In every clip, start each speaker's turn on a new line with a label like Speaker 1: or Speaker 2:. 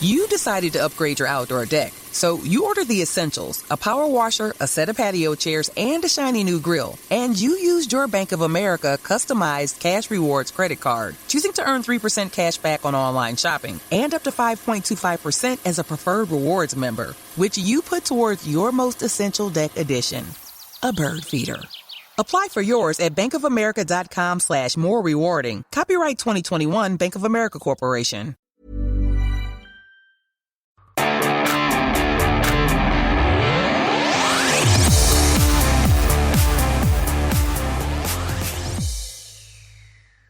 Speaker 1: You decided to upgrade your outdoor deck, so you ordered the essentials, a power washer, a set of patio chairs, and a shiny new grill. And you used your Bank of America customized cash rewards credit card, choosing to earn 3% cash back on online shopping and up to 5.25% as a preferred rewards member, which you put towards your most essential deck addition, a bird feeder. Apply for yours at bankofamerica.com/more rewarding. Copyright 2021 Bank of America Corporation.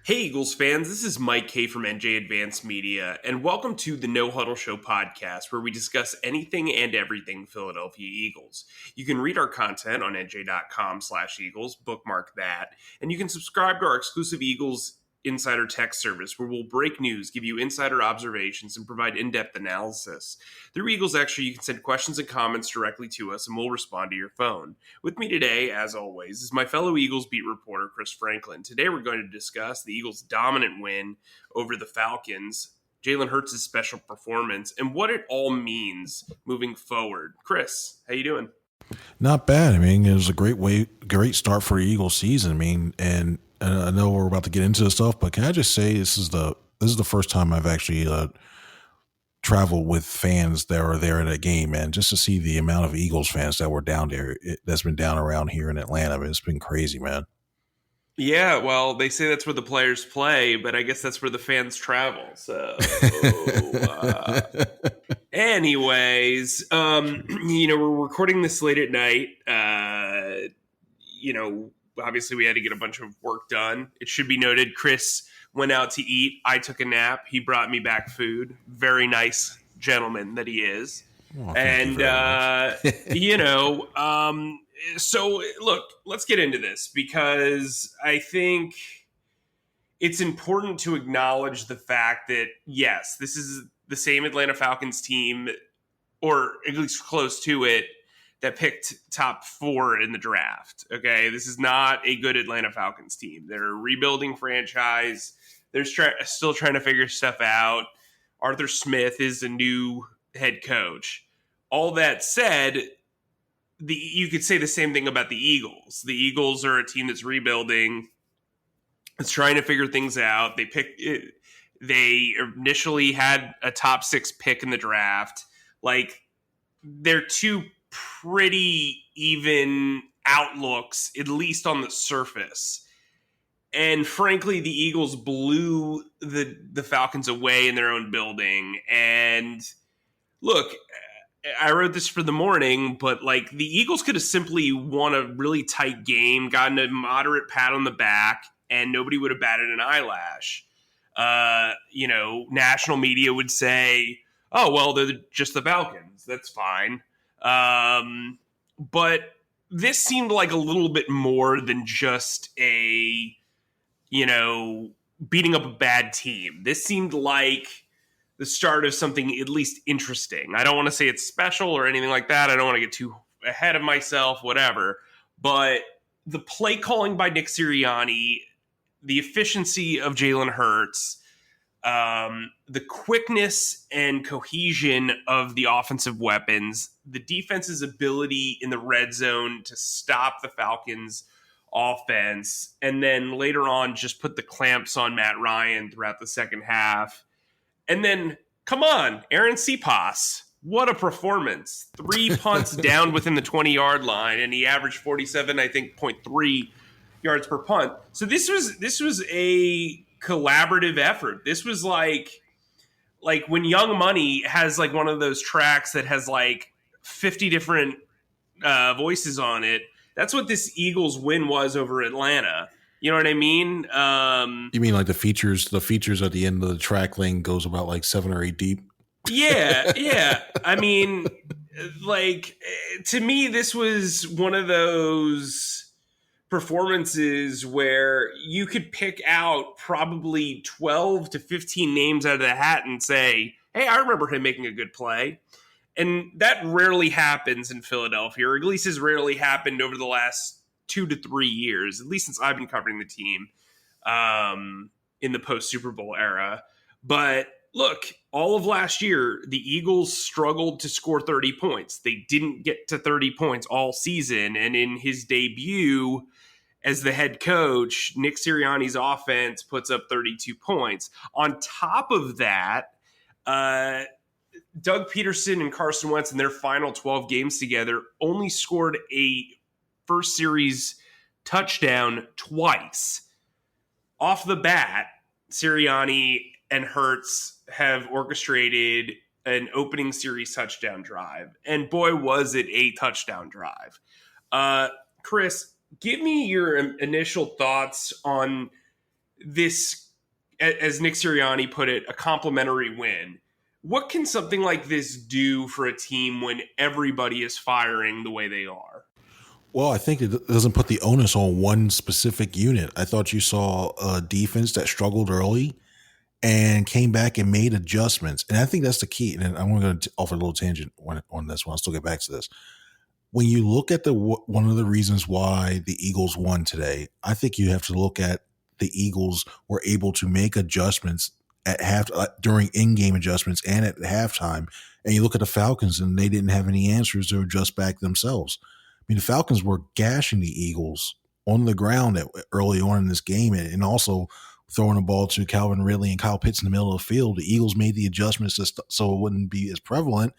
Speaker 2: Hey Eagles fans, this is Mike Kaye from NJ Advanced Media, and welcome to the No Huddle Show podcast, where we discuss anything and everything Philadelphia Eagles. You can read our content on NJ.com/Eagles, bookmark that, and you can subscribe to our exclusive Eagles Insider Text service, where we'll break news, give you insider observations, and provide in-depth analysis. Through Eagles Extra, you can send questions and comments directly to us, and we'll respond to your phone. With me today, as always, is my fellow Eagles beat reporter, Chris Franklin. Today, we're going to discuss the Eagles' dominant win over the Falcons, Jalen Hurts' special performance, and what it all means moving forward. Chris, how you doing?
Speaker 3: Not bad. I mean, it was a great start for the Eagles season. I mean, and I know we're about to get into this stuff, but can I just say this is the first time I've actually traveled with fans that were there at a game, and just to see the amount of Eagles fans that were down there, that's been down around here in Atlanta. I mean, it's been crazy, man.
Speaker 2: Yeah, well, they say that's where the players play, but I guess that's where the fans travel. So, anyways, we're recording this late at night. Obviously we had to get a bunch of work done. It should be noted, Chris went out to eat. I took a nap. He brought me back food. Very nice gentleman that he is.
Speaker 3: Oh,
Speaker 2: and, so look, let's get into this, because I think it's important to acknowledge the fact that, yes, this is the same Atlanta Falcons team, or at least close to it, that picked top 4 in the draft. Okay, this is not a good Atlanta Falcons team. They're a rebuilding franchise. They're still trying to figure stuff out. Arthur Smith is a new head coach. All that said, you could say the same thing about the Eagles. The Eagles are a team that's rebuilding. It's trying to figure things out. They initially had a top 6 pick in the draft. Like, they're two pretty even outlooks, at least on the surface. And frankly, the Eagles blew the Falcons away in their own building. And look, I wrote this for the morning, but like, the Eagles could have simply won a really tight game, gotten a moderate pat on the back, and nobody would have batted an eyelash. National media would say, oh, well, they're just the Falcons. That's fine. But this seemed like a little bit more than just a, beating up a bad team. This seemed like the start of something at least interesting. I don't want to say it's special or anything like that. I don't want to get too ahead of myself, whatever. But the play calling by Nick Sirianni, the efficiency of Jalen Hurts, the quickness and cohesion of the offensive weapons, the defense's ability in the red zone to stop the Falcons' offense, and then later on just put the clamps on Matt Ryan throughout the second half. And then, come on, Aaron Cepas. What a performance. 3 punts down within the 20-yard line, and he averaged 0.3 yards per punt. So this was a collaborative effort. This was like when Young Money has like one of those tracks that has like 50 different voices on it. That's what this Eagles win was over Atlanta. You know what I mean?
Speaker 3: You mean like the features at the end of the track lane goes about like 7 or 8 deep?
Speaker 2: Yeah. I mean, like, to me, this was one of those performances where you could pick out probably 12 to 15 names out of the hat and say, hey, I remember him making a good play. And that rarely happens in Philadelphia, or at least has rarely happened over the last 2 to 3 years, at least since I've been covering the team in the post-Super Bowl era. But look, all of last year, the Eagles struggled to score 30 points. They didn't get to 30 points all season. And in his debut as the head coach, Nick Sirianni's offense puts up 32 points. On top of that, Doug Peterson and Carson Wentz in their final 12 games together only scored a first series touchdown twice. Off the bat, Sirianni and Hurts have orchestrated an opening series touchdown drive. And boy, was it a touchdown drive. Chris, give me your initial thoughts on this, as Nick Sirianni put it, a complimentary win. What can something like this do for a team when everybody is firing the way they are?
Speaker 3: Well, I think it doesn't put the onus on one specific unit. I thought you saw a defense that struggled early and came back and made adjustments. And I think that's the key. And I'm going to offer a little tangent on this one. I'll still get back to this. When you look at one of the reasons why the Eagles won today, I think you have to look at the Eagles were able to make adjustments at during in-game adjustments and at halftime. And you look at the Falcons and they didn't have any answers to adjust back themselves. I mean, the Falcons were gashing the Eagles on the ground early on in this game and also throwing the ball to Calvin Ridley and Kyle Pitts in the middle of the field. The Eagles made the adjustments so it wouldn't be as prevalent,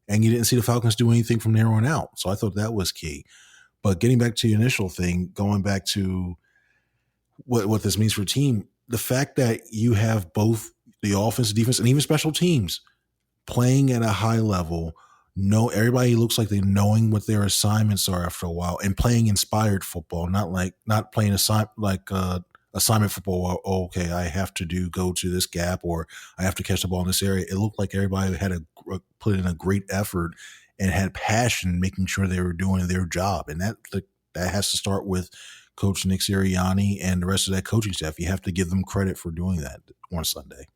Speaker 3: and you didn't see the Falcons do anything from there on out. So I thought that was key. But getting back to the initial thing, going back to what this means for a team, the fact that you have both the offense, defense, and even special teams playing at a high level, everybody looks like they're knowing what their assignments are after a while and playing inspired football, not playing assignment football. Oh, okay, I have to go to this gap or I have to catch the ball in this area. It looked like everybody had put in a great effort and had passion, making sure they were doing their job, and that has to start with Coach Nick Sirianni and the rest of that coaching staff. You have to give them credit for doing that on Sunday.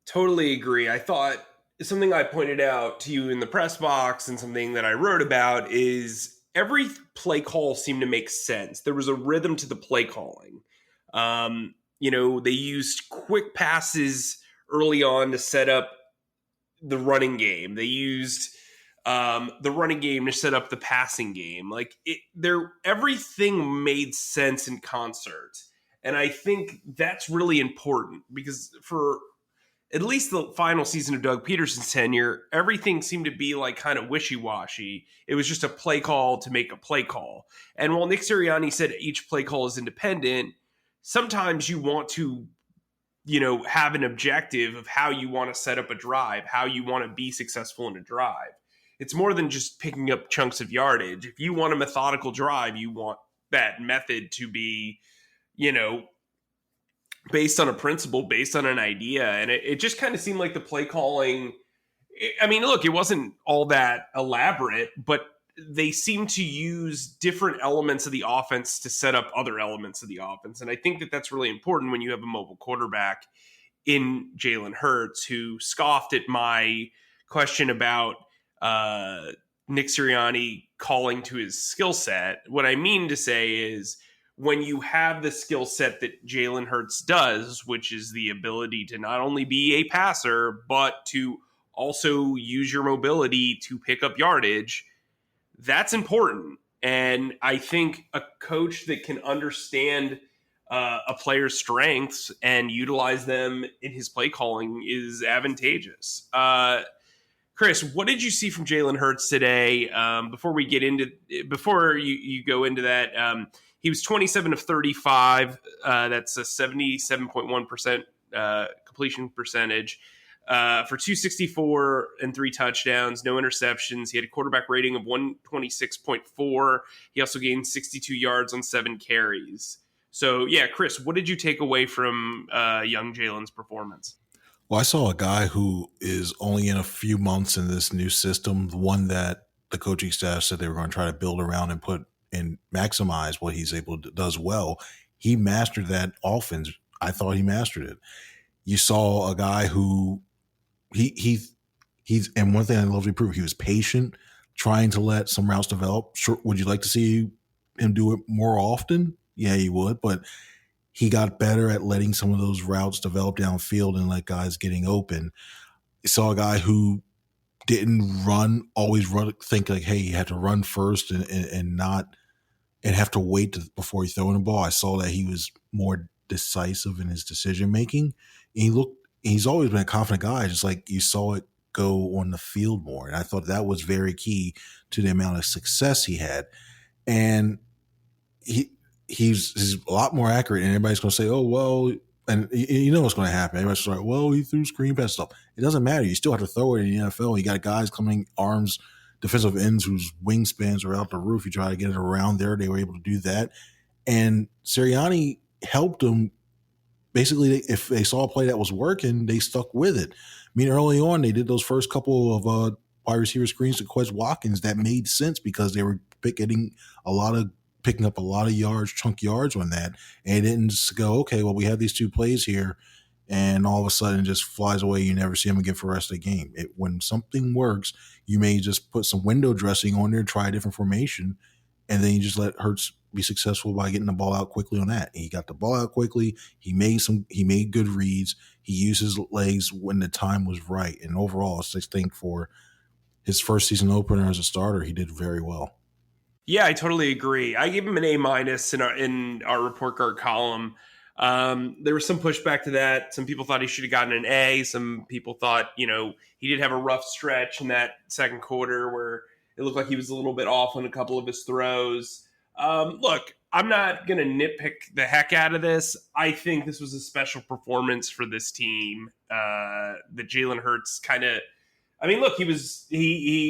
Speaker 2: Totally agree. I thought something I pointed out to you in the press box and something that I wrote about is every play call seemed to make sense. There was a rhythm to the play calling. They used quick passes early on to set up the running game. They used the running game to set up the passing game. Everything made sense in concert. And I think that's really important because for at least the final season of Doug Peterson's tenure, everything seemed to be kind of wishy-washy. It was just a play call to make a play call. And while Nick Sirianni said each play call is independent, sometimes you want to, have an objective of how you want to set up a drive, how you want to be successful in a drive. It's more than just picking up chunks of yardage. If you want a methodical drive, you want that method to be, based on a principle, based on an idea. And it just kind of seemed like the play calling, it wasn't all that elaborate, but they seem to use different elements of the offense to set up other elements of the offense. And I think that that's really important when you have a mobile quarterback in Jalen Hurts, who scoffed at my question about Nick Sirianni calling to his skill set. What I mean to say is, when you have the skill set that Jalen Hurts does, which is the ability to not only be a passer, but to also use your mobility to pick up yardage, that's important. And I think a coach that can understand a player's strengths and utilize them in his play calling is advantageous. Chris, what did you see from Jalen Hurts today? Before you go into that, he was 27 of 35. That's a 77.1% completion percentage for 264 and 3 touchdowns, no interceptions. He had a quarterback rating of 126.4. He also gained 62 yards on 7 carries. So, yeah, Chris, what did you take away from young Jalen's performance?
Speaker 3: Well, I saw a guy who is only in a few months in this new system, the one that the coaching staff said they were going to try to build around and put and maximize what he's able to does well. He mastered that offense. I thought he mastered it. You saw a guy who he's and one thing I love to prove, he was patient, trying to let some routes develop. Sure, would you like to see him do it more often? Yeah, you would, but he got better at letting some of those routes develop downfield and let guys getting open. You saw a guy who didn't always think like, hey, you had to run first and have to wait before he throwing the ball. I saw that he was more decisive in his decision making. He's always been a confident guy, just like you saw it go on the field more. And I thought that was very key to the amount of success he had. And he's a lot more accurate, and everybody's going to say, oh, well, and you know what's going to happen. Everybody's like, well, he threw screen pass stuff. It doesn't matter. You still have to throw it in the NFL. You got guys coming arms, defensive ends whose wingspans are out the roof. You try to get it around there. They were able to do that. And Sirianni helped them. Basically, if they saw a play that was working, they stuck with it. I mean, early on, they did those first couple of wide receiver screens to Quez Watkins that made sense because they were picking up a lot of yards, chunk yards on that. And it didn't just go, okay, well, we have these two plays here, and all of a sudden it just flies away. You never see them again for the rest of the game. When something works, you may just put some window dressing on there, try a different formation, and then you just let Hurts be successful by getting the ball out quickly on that. And he got the ball out quickly. He made good reads. He used his legs when the time was right. And overall, I think for his first season opener as a starter, he did very well.
Speaker 2: Yeah, I totally agree. I gave him an A- in our report card column. There was some pushback to that. Some people thought he should have gotten an A. Some people thought, he did have a rough stretch in that second quarter where it looked like he was a little bit off on a couple of his throws. Look, I'm not going to nitpick the heck out of this. I think this was a special performance for this team. That Jalen Hurts look, he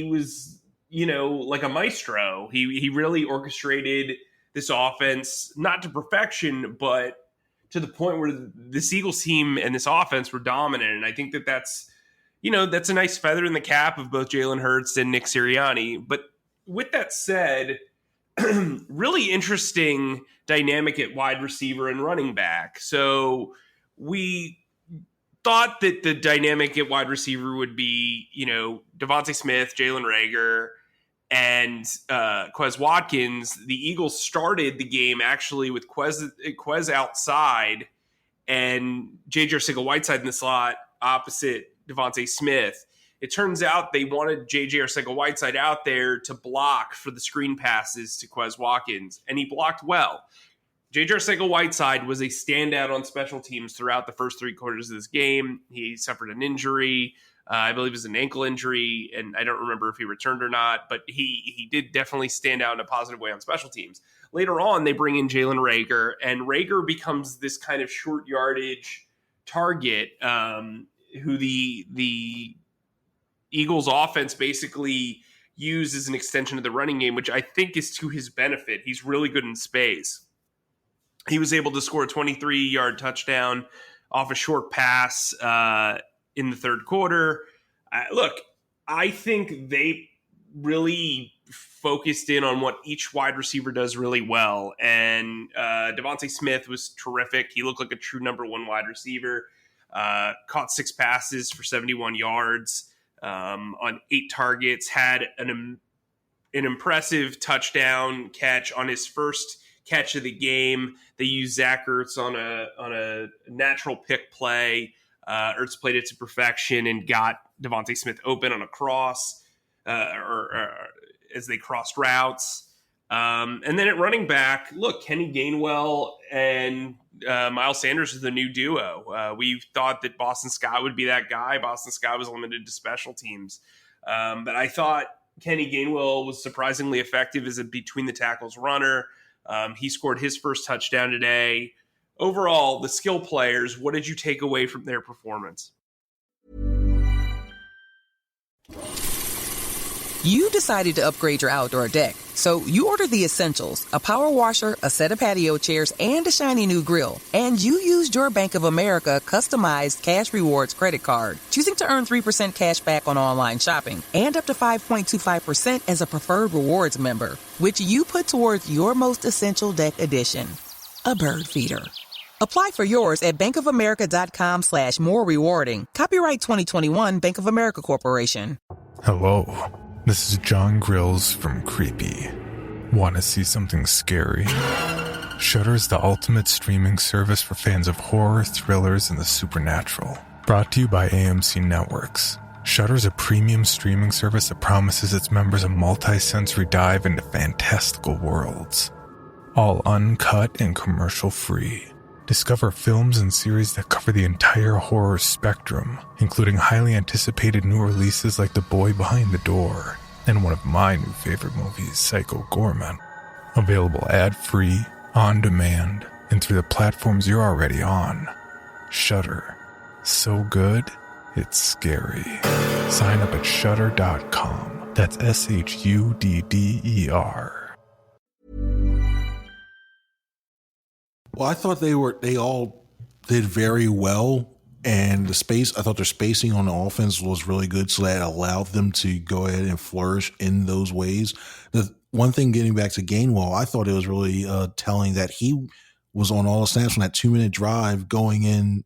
Speaker 2: was like a maestro. He really orchestrated this offense, not to perfection, but to the point where this Eagles team and this offense were dominant. And I think that's a nice feather in the cap of both Jalen Hurts and Nick Sirianni. But with that said, really interesting dynamic at wide receiver and running back. So we thought that the dynamic at wide receiver would be, Devontae Smith, Jalen Reagor, and Quez Watkins. The Eagles started the game actually with Quez outside and J.J. Arcega-Whiteside in the slot opposite Devontae Smith. It turns out they wanted J.J. Arcega-Whiteside out there to block for the screen passes to Quez Watkins, and he blocked well. J.J. Arcega-Whiteside was a standout on special teams throughout the first three quarters of this game. He suffered an injury. I believe it was an ankle injury, and I don't remember if he returned or not, but he did definitely stand out in a positive way on special teams. Later on, they bring in Jalen Reagor, and Reagor becomes this kind of short yardage target who the Eagles offense basically used as an extension of the running game, which I think is to his benefit. He's really good in space. He was able to score a 23-yard touchdown off a short pass in the third quarter. Look, I think they really focused in on what each wide receiver does really well. And Devontae Smith was terrific. He looked like a true number one wide receiver. Caught 6 passes for 71 yards on 8 targets, had an impressive touchdown catch on his first catch of the game. They used Zach Ertz on a natural pick play. Ertz played it to perfection and got Devontae Smith open on a cross or as they crossed routes. And then at running back, look, Kenny Gainwell and Miles Sanders is the new duo. We thought that Boston Scott would be that guy. Boston Scott was limited to special teams. But I thought Kenny Gainwell was surprisingly effective as a between the tackles runner. He scored his first touchdown today. Overall, the skill players, what did you take away from their performance?
Speaker 1: You decided to upgrade your outdoor deck, so you ordered the essentials, a power washer, a set of patio chairs, and a shiny new grill. And you used your Bank of America customized cash rewards credit card, choosing to earn 3% cash back on online shopping and up to 5.25% as a preferred rewards member, which you put towards your most essential deck addition, a bird feeder. Apply for yours at bankofamerica.com/more rewarding. Copyright 2021 Bank of America Corporation.
Speaker 4: Hello, this is John Grills from Creepy. Want to see something scary? Shudder is the ultimate streaming service for fans of horror, thrillers, and the supernatural. Brought to you by AMC Networks. Shudder is a premium streaming service that promises its members a multi-sensory dive into fantastical worlds. All uncut and commercial-free. Discover films and series that cover the entire horror spectrum, including highly anticipated new releases like The Boy Behind the Door, and one of my new favorite movies, Psycho Gorman. Available ad-free, on demand, and through the platforms you're already on. Shudder. So good, it's scary. Sign up at Shudder.com. That's SHUDDER.
Speaker 3: Well, I thought they all did very well, and I thought their spacing on the offense was really good, so that allowed them to go ahead and flourish in those ways. The one thing, getting back to Gainwell, I thought it was really telling that he was on all the snaps on that 2-minute drive going in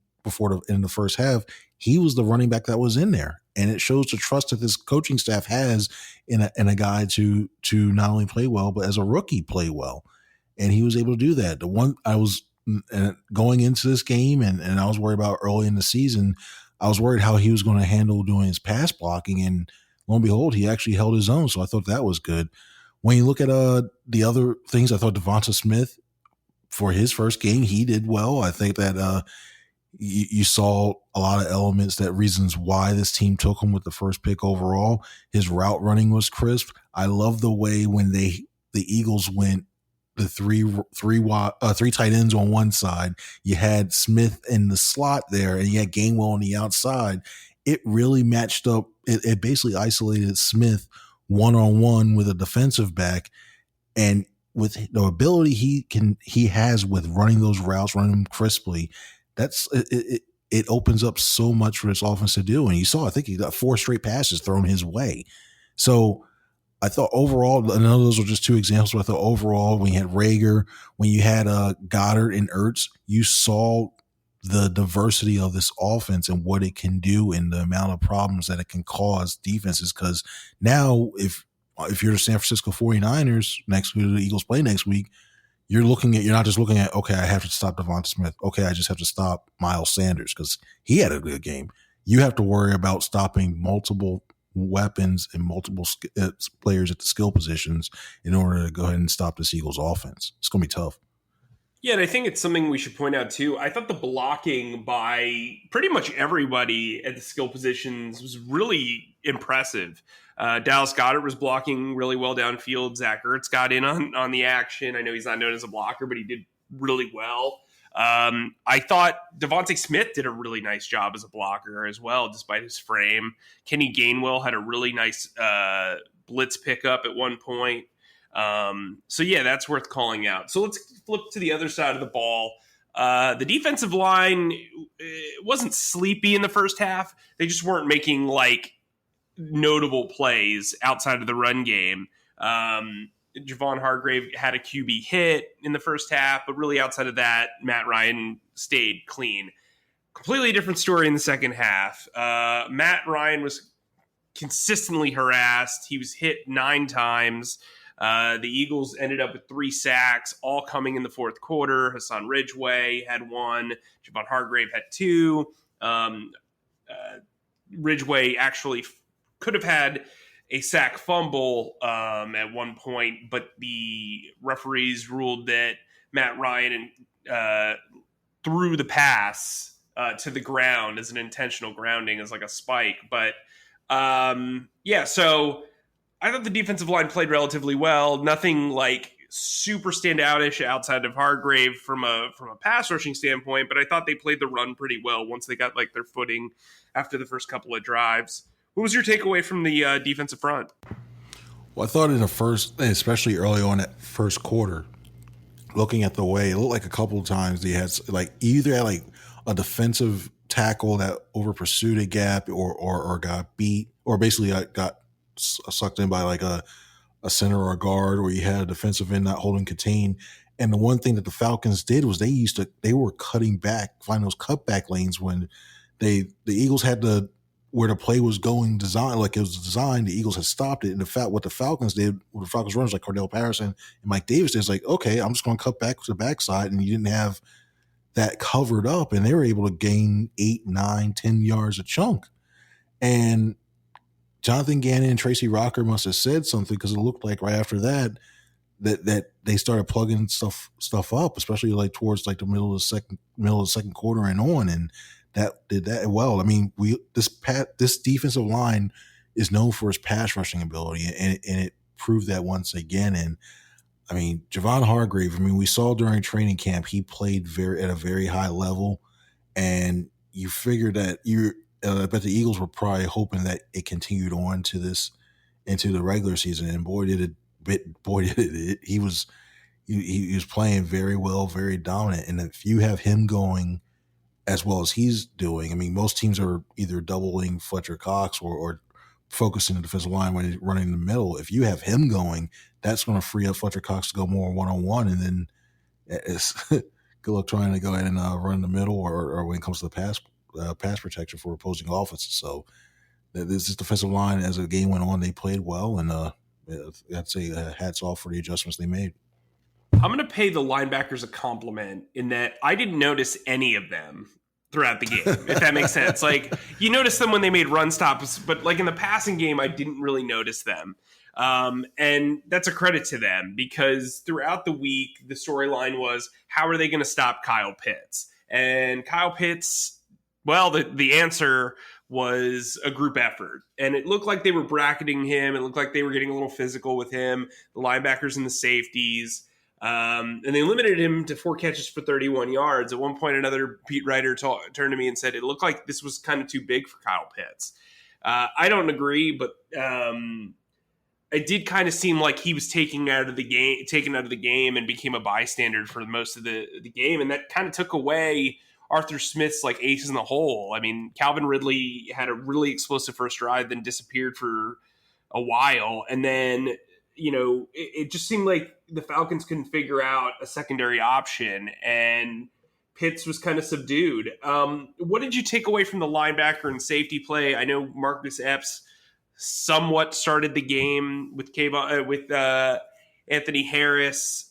Speaker 3: in the first half. He was the running back that was in there, and it shows the trust that this coaching staff has in a guy to not only play well, but as a rookie play well. And he was able to do that. The one I was going into this game, and I was worried about early in the season, I was worried how he was going to handle doing his pass blocking, and lo and behold, he actually held his own. So I thought that was good. When you look at the other things, I thought Devonta Smith, for his first game, he did well. I think that you saw a lot of reasons why this team took him with the first pick overall. His route running was crisp. I love the way when the Eagles went the three tight ends on one side. You had Smith in the slot there, and you had Gainwell on the outside. It really matched up. It basically isolated Smith one-on-one with a defensive back, and with the ability he has with running those routes, running them crisply, it opens up so much for this offense to do. And you saw, I think he got 4 straight passes thrown his way. So I thought overall, I know those were just 2 examples, but I thought overall, when you had Rager, when you had Goddard and Ertz, you saw the diversity of this offense and what it can do and the amount of problems that it can cause defenses. Because now, if you're the San Francisco 49ers next week, the Eagles play next week, you're not just looking at, okay, I have to stop Devonta Smith. Okay, I just have to stop Miles Sanders because he had a good game. You have to worry about stopping multiple weapons and multiple players at the skill positions in order to go ahead and stop this Eagles offense. It's going to be tough.
Speaker 2: Yeah, and I think it's something we should point out too. I thought the blocking by pretty much everybody at the skill positions was really impressive. Dallas Goedert was blocking really well downfield. Zach Ertz got in on the action. I know he's not known as a blocker, but he did really well. I thought Devontae Smith did a really nice job as a blocker as well, despite his frame. Kenny Gainwell had a really nice blitz pickup at one point. So yeah, that's worth calling out. So let's flip to the other side of the ball. The defensive line wasn't sleepy in the first half. They just weren't making like notable plays outside of the run game. Javon Hargrave had a QB hit in the first half, but really outside of that, Matt Ryan stayed clean. Completely different story in the second half. Matt Ryan was consistently harassed. He was hit 9 times. The Eagles ended up with 3 sacks, all coming in the fourth quarter. Hassan Ridgeway had 1. Javon Hargrave had 2. Ridgeway actually could have had a sack fumble at one point, but the referees ruled that Matt Ryan threw the pass to the ground as an intentional grounding, as like a spike. But yeah, so I thought the defensive line played relatively well. Nothing like super standoutish outside of Hargrave from a pass rushing standpoint, but I thought they played the run pretty well once they got like their footing after the first couple of drives. What was your takeaway from the defensive front?
Speaker 3: Well, I thought in the first, especially early on that first quarter, looking at the way, it looked like a couple of times they had like either like a defensive tackle that over pursued a gap or got beat, or basically got sucked in by like a center or a guard, or you had a defensive end not holding contain. And the one thing that the Falcons did was they were cutting back, finding those cutback lanes when the Eagles had to where the play was going designed, like it was designed, the Eagles had stopped it. And what the Falcons did, what the Falcons runners like Cordell Patterson and Mike Davis did, is like, okay, I'm just going to cut back to the backside, and you didn't have that covered up, and they were able to gain 8, 9, 10 yards a chunk. And Jonathan Gannon and Tracy Rocker must have said something, because it looked like right after that they started plugging stuff up, especially like towards like the middle of the second quarter and on, and that did that well. I mean, this defensive line is known for its pass rushing ability, and it proved that once again. And I mean, Javon Hargrave, I mean, we saw during training camp, he played at a very high level, and you figure that I bet the Eagles were probably hoping that it continued on into the regular season, and boy did it. He was playing very well, very dominant. And if you have him going as well as he's doing, I mean, most teams are either doubling Fletcher Cox or focusing the defensive line when he's running in the middle. If you have him going, that's going to free up Fletcher Cox to go more one-on-one, and then it's good luck trying to go ahead and run in the middle or when it comes to the pass protection for opposing offenses. So this defensive line, as the game went on, they played well, and I'd say hats off for the adjustments they made.
Speaker 2: I'm going to pay the linebackers a compliment in that I didn't notice any of them throughout the game, if that makes sense. Like, you notice them when they made run stops, but like in the passing game, I didn't really notice them. And that's a credit to them, because throughout the week, the storyline was, how are they going to stop Kyle Pitts? And Kyle Pitts, well, the answer was a group effort. And it looked like they were bracketing him. It looked like they were getting a little physical with him, the linebackers and the safeties. And they limited him to 4 catches for 31 yards. At one point, another beat writer turned to me and said it looked like this was kind of too big for Kyle Pitts. I don't agree, but it did kind of seem like he was taken out of the game and became a bystander for most of the game. And that kind of took away Arthur Smith's like aces in the hole. I mean, Calvin Ridley had a really explosive first drive, then disappeared for a while. And then, it just seemed like the Falcons couldn't figure out a secondary option, and Pitts was kind of subdued. What did you take away from the linebacker and safety play? I know Marcus Epps somewhat started the game with Anthony Harris.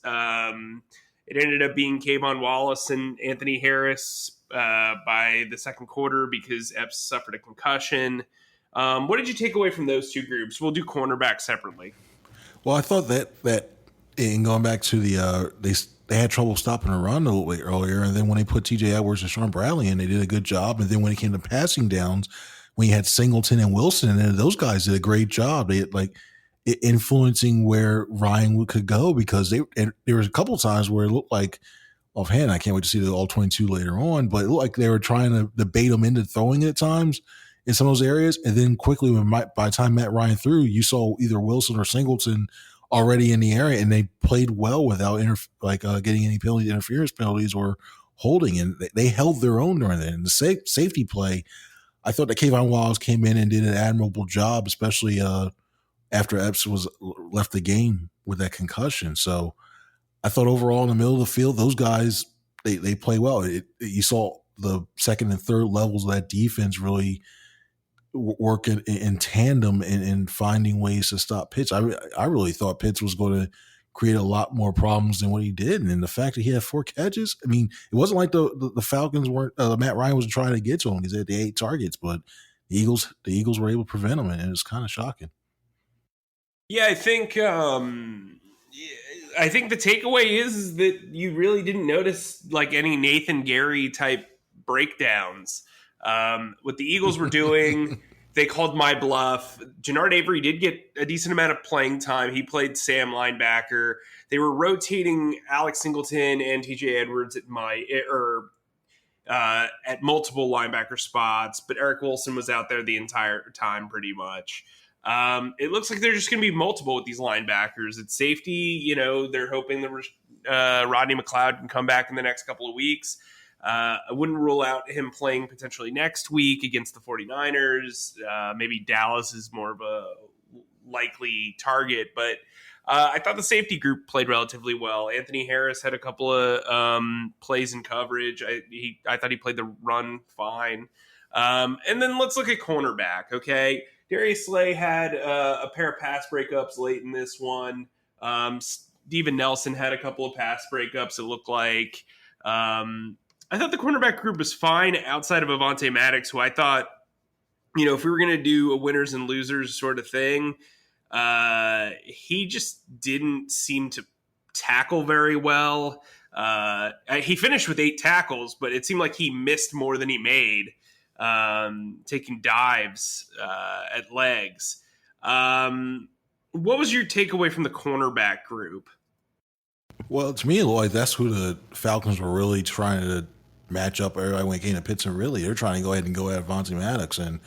Speaker 2: It ended up being Kayvon Wallace and Anthony Harris by the second quarter because Epps suffered a concussion. What did you take away from those two groups? We'll do cornerback separately.
Speaker 3: Well, I thought that in going back to they had trouble stopping a run a little bit earlier, and then when they put T.J. Edwards and Sean Bradley in, they did a good job. And then when it came to passing downs, when you had Singleton and Wilson, and those guys did a great job. They had, like, influencing where Ryan could go, because there was a couple of times where it looked like, offhand, I can't wait to see the all 22 later on, but it looked like they were trying to debate him into throwing it at times in some of those areas. And then quickly, by the time Matt Ryan threw, you saw either Wilson or Singleton already in the area, and they played well without getting any interference penalties or holding. And they held their own during that. And the safety play, I thought that Kayvon Wallace came in and did an admirable job, especially after Epps left the game with that concussion. So I thought overall in the middle of the field, those guys, they play well. You saw the second and third levels of that defense really work in tandem in finding ways to stop Pitts. I really thought Pitts was going to create a lot more problems than what he did. And the fact that he had 4 catches, I mean, it wasn't like the Falcons weren't, Matt Ryan wasn't trying to get to him because they had the 8 targets, but the Eagles were able to prevent him, and it was kind of shocking.
Speaker 2: Yeah, I think the takeaway is that you really didn't notice like any Nathan Gary type breakdowns. What the Eagles were doing, they called my bluff. Jannard Avery did get a decent amount of playing time. He played Sam linebacker. They were rotating Alex Singleton and TJ Edwards at multiple linebacker spots, but Eric Wilson was out there the entire time pretty much. It looks like they're just going to be multiple with these linebackers. At safety, they're hoping that Rodney McLeod can come back in the next couple of weeks. I wouldn't rule out him playing potentially next week against the 49ers. Maybe Dallas is more of a likely target, but I thought the safety group played relatively well. Anthony Harris had a couple of plays in coverage. I thought he played the run fine. And then let's look at cornerback, okay? Darius Slay had a pair of pass breakups late in this one. Steven Nelson had a couple of pass breakups, it looked like. I thought the cornerback group was fine outside of Avonte Maddox, who I thought, if we were going to do a winners and losers sort of thing, he just didn't seem to tackle very well. He finished with 8 tackles, but it seemed like he missed more than he made, taking dives at legs. What was your takeaway from the cornerback group?
Speaker 3: Well, to me, Lloyd, that's who the Falcons were really trying to match up everybody when it came to Pittsburgh. Really, they're trying to go ahead and go at Avonte Maddox. And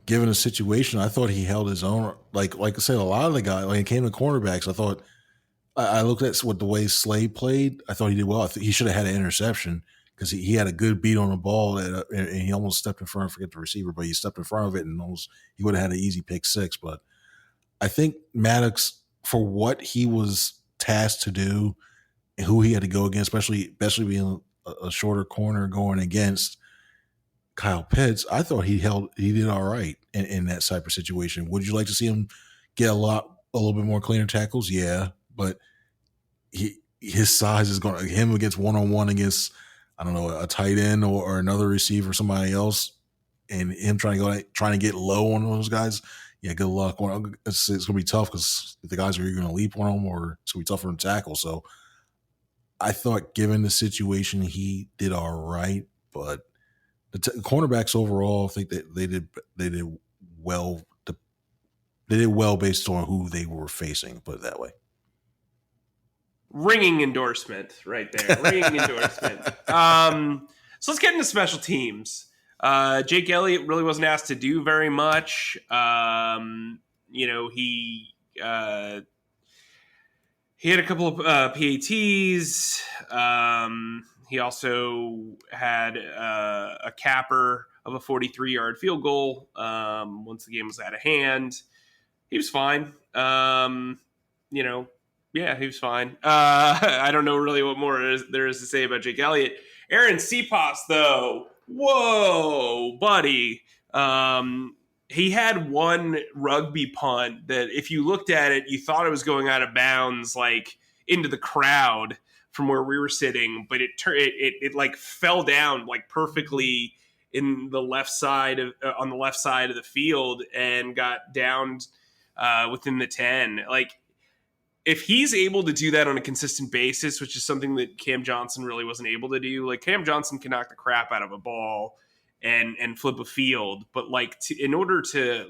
Speaker 3: given the situation, I thought he held his own. Like I said, a lot of the guys, when it came to cornerbacks, I thought I looked at what the way Slade played. I thought he did well. He should have had an interception because he had a good beat on the ball, and he almost stepped in front. I forget the receiver, but he stepped in front of it, and he would have had an easy pick 6. But I think Maddox, for what he was tasked to do and who he had to go against, especially being a shorter corner going against Kyle Pitts, I thought he did all right in that type of situation. Would you like to see him get a little bit more cleaner tackles? Yeah, but his size is going to him against one-on-one against, I don't know, a tight end or another receiver, somebody else, and him trying to get low on those guys. Yeah, good luck. It's going to be tough because the guys are either going to leap on him or it's going to be tough for him to tackle. So I thought, given the situation, he did all right. But the cornerbacks overall, I think that they did well. They did well based on who they were facing. Put it that way.
Speaker 2: Ringing endorsement right there. Ringing endorsement. So let's get into special teams. Jake Elliott really wasn't asked to do very much. He had a couple of PATs. He also had a capper of a 43-yard field goal once the game was out of hand. He was fine. Yeah, he was fine. I don't know really what more there is to say about Jake Elliott. Aaron Cepas, though, whoa, buddy. He had one rugby punt that if you looked at it, you thought it was going out of bounds, like into the crowd from where we were sitting, but it like fell down like perfectly in the left side on the left side of the field and got downed within the 10. Like, if he's able to do that on a consistent basis, which is something that Cam Johnson really wasn't able to do, like Cam Johnson can knock the crap out of a ball and flip a field, but like in order to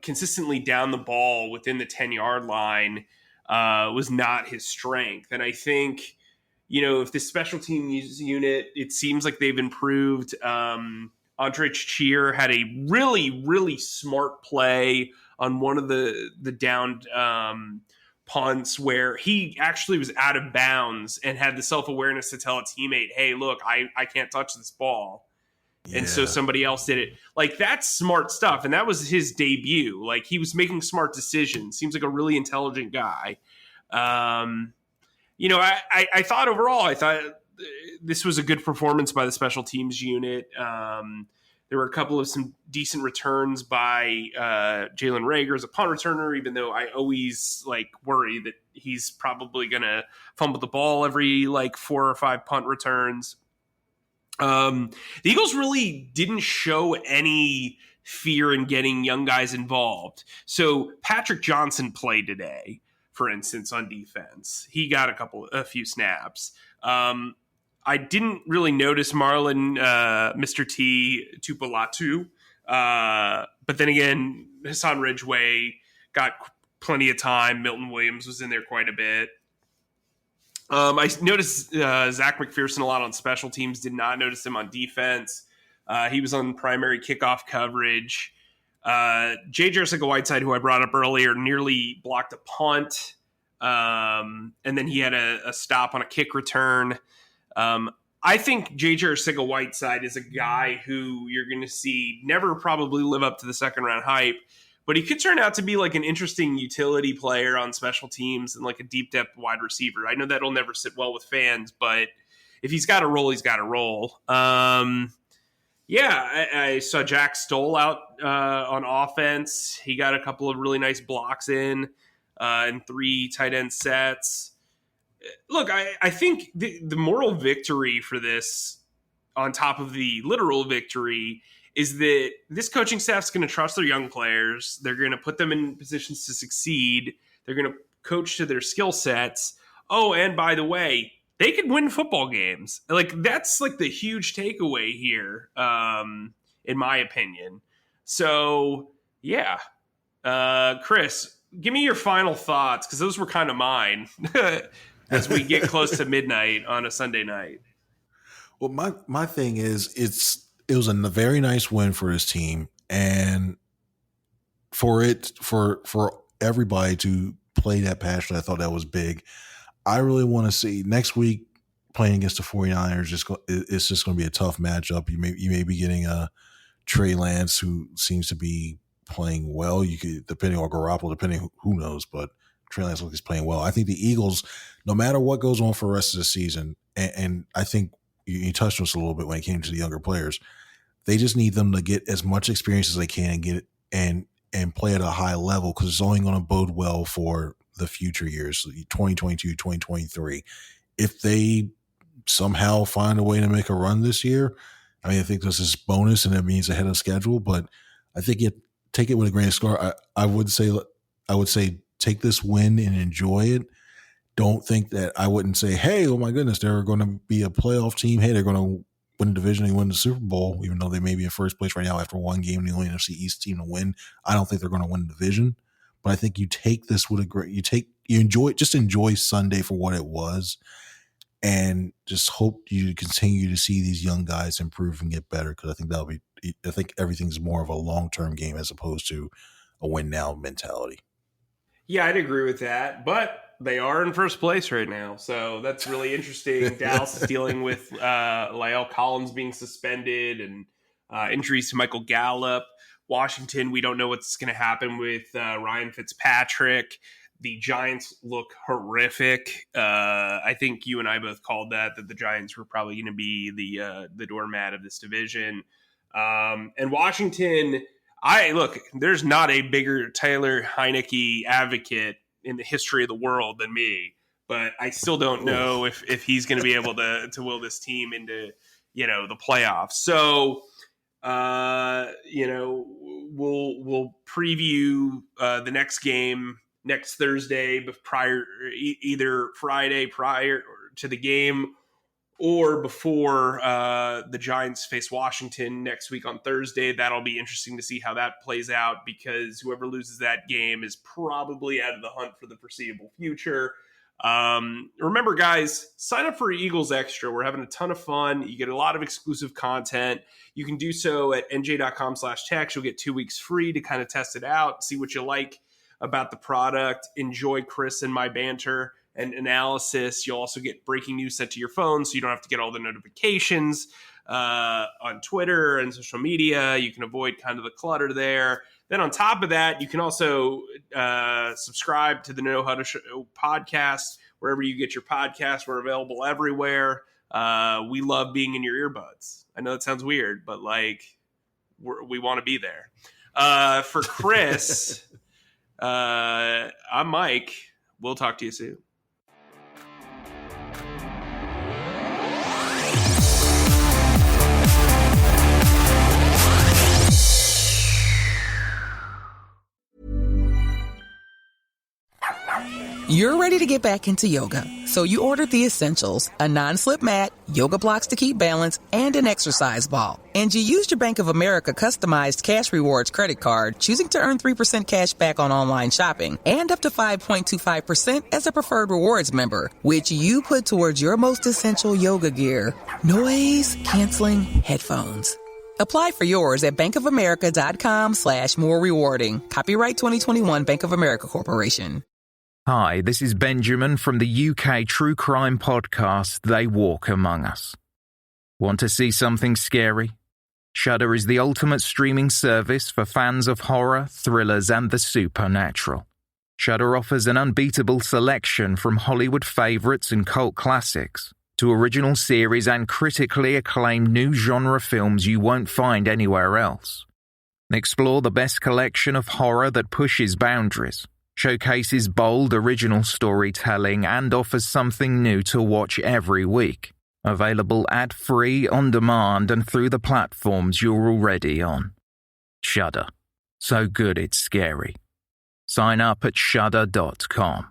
Speaker 2: consistently down the ball within the 10-yard line was not his strength. And I think, if the special teams unit, it seems like they've improved. Andre Chier had a really, really smart play on one of the downed punts where he actually was out of bounds and had the self-awareness to tell a teammate, hey, look, I can't touch this ball. Yeah. And so somebody else did it. Like, that's smart stuff. And that was his debut. Like, he was making smart decisions. Seems like a really intelligent guy. I thought overall, this was a good performance by the special teams unit. There were a couple of some decent returns by Jalen Reagor as a punt returner, even though I always worry that he's probably going to fumble the ball every 4 or 5 punt returns. The Eagles really didn't show any fear in getting young guys involved. So Patrick Johnson played today, for instance, on defense. He got a few snaps. I didn't really notice Marlon, Mr. T, Tupolatu. But then again, Hassan Ridgeway got plenty of time. Milton Williams was in there quite a bit. I noticed Zach McPherson a lot on special teams. Did not notice him on defense. He was on primary kickoff coverage. J.J. Arcega-Whiteside, who I brought up earlier, nearly blocked a punt. And then he had a stop on a kick return. I think J.J. Arcega-Whiteside is a guy who you're going to see never probably live up to the second round hype, but he could turn out to be an interesting utility player on special teams and a deep depth wide receiver. I know that'll never sit well with fans, but if he's got a role, he's got a role. Yeah, I saw Jack Stoll out on offense. He got a couple of really nice blocks in 3 tight end sets. Look, I think the moral victory for this, on top of the literal victory, is that this coaching staff's going to trust their young players. They're going to put them in positions to succeed. They're going to coach to their skill sets. Oh, and by the way, they could win football games. Like, that's like the huge takeaway here, in my opinion. So, yeah. Chris, give me your final thoughts, because those were kind of mine as we get close to midnight on a Sunday night.
Speaker 3: Well, my thing is, it was a very nice win for his team, and for everybody to play that passion, I thought that was big. I really want to see next week playing against the 49ers. It's just going to be a tough matchup. You may be getting a Trey Lance, who seems to be playing well. You could, depending on Garoppolo, depending who knows, but Trey Lance looks playing well. I think the Eagles, no matter what goes on for the rest of the season, and I think you touched on this a little bit when it came to the younger players, they just need them to get as much experience as they can and get and play at a high level, because it's only going to bode well for the future years, 2022, 2023. If they somehow find a way to make a run this year, I mean, I think this is bonus and it means ahead of schedule, but I think you take it with a grain of salt. I would say take this win and enjoy it. Don't think that I wouldn't say, hey, oh my goodness, they're going to be a playoff team. Hey, they're going to win the division and win the Super Bowl, even though they may be in first place right now after one game, the only NFC East team to win. I don't think they're going to win the division, but I think you take this with enjoy Sunday for what it was, and just hope you continue to see these young guys improve and get better, because I think everything's more of a long-term game as opposed to a win now mentality.
Speaker 2: Yeah, I'd agree with that, but they are in first place right now, so that's really interesting. Dallas is dealing with La'el Collins being suspended and injuries to Michael Gallup. Washington, we don't know what's going to happen with Ryan Fitzpatrick. The Giants look horrific. I think you and I both called that the Giants were probably going to be the doormat of this division. And Washington, there's not a bigger Taylor Heineke advocate in the history of the world than me, but I still don't know if he's going to be able to will this team into, the playoffs. So, we'll preview the next game next Thursday, either Friday prior to the game or before the Giants face Washington next week on Thursday. That'll be interesting to see how that plays out, because whoever loses that game is probably out of the hunt for the foreseeable future. Remember, guys, sign up for Eagles Extra. We're having a ton of fun. You get a lot of exclusive content. You can do so at NJ.com/text. You'll get 2 weeks free to kind of test it out, see what you like about the product, enjoy Chris and my banter and analysis. You'll also get breaking news sent to your phone, so you don't have to get all the notifications on Twitter and social media. You can avoid kind of the clutter there. Then on top of that, you can also subscribe to the No Huddle Show podcast wherever you get your podcasts. We're available everywhere. We love being in your earbuds. I know that sounds weird, but we want to be there. For Chris, I'm Mike. We'll talk to you soon.
Speaker 1: You're ready to get back into yoga, so you ordered the essentials, a non-slip mat, yoga blocks to keep balance, and an exercise ball. And you used your Bank of America customized cash rewards credit card, choosing to earn 3% cash back on online shopping and up to 5.25% as a preferred rewards member, which you put towards your most essential yoga gear, noise canceling headphones. Apply for yours at bankofamerica.com/more rewarding. Copyright 2021 Bank of America Corporation.
Speaker 5: Hi, this is Benjamin from the UK true crime podcast They Walk Among Us. Want to see something scary? Shudder is the ultimate streaming service for fans of horror, thrillers, and the supernatural. Shudder offers an unbeatable selection from Hollywood favorites and cult classics to original series and critically acclaimed new genre films you won't find anywhere else. Explore the best collection of horror that pushes boundaries, showcases bold original storytelling, and offers something new to watch every week. Available ad-free, on demand, and through the platforms you're already on. Shudder. So good it's scary. Sign up at Shudder.com.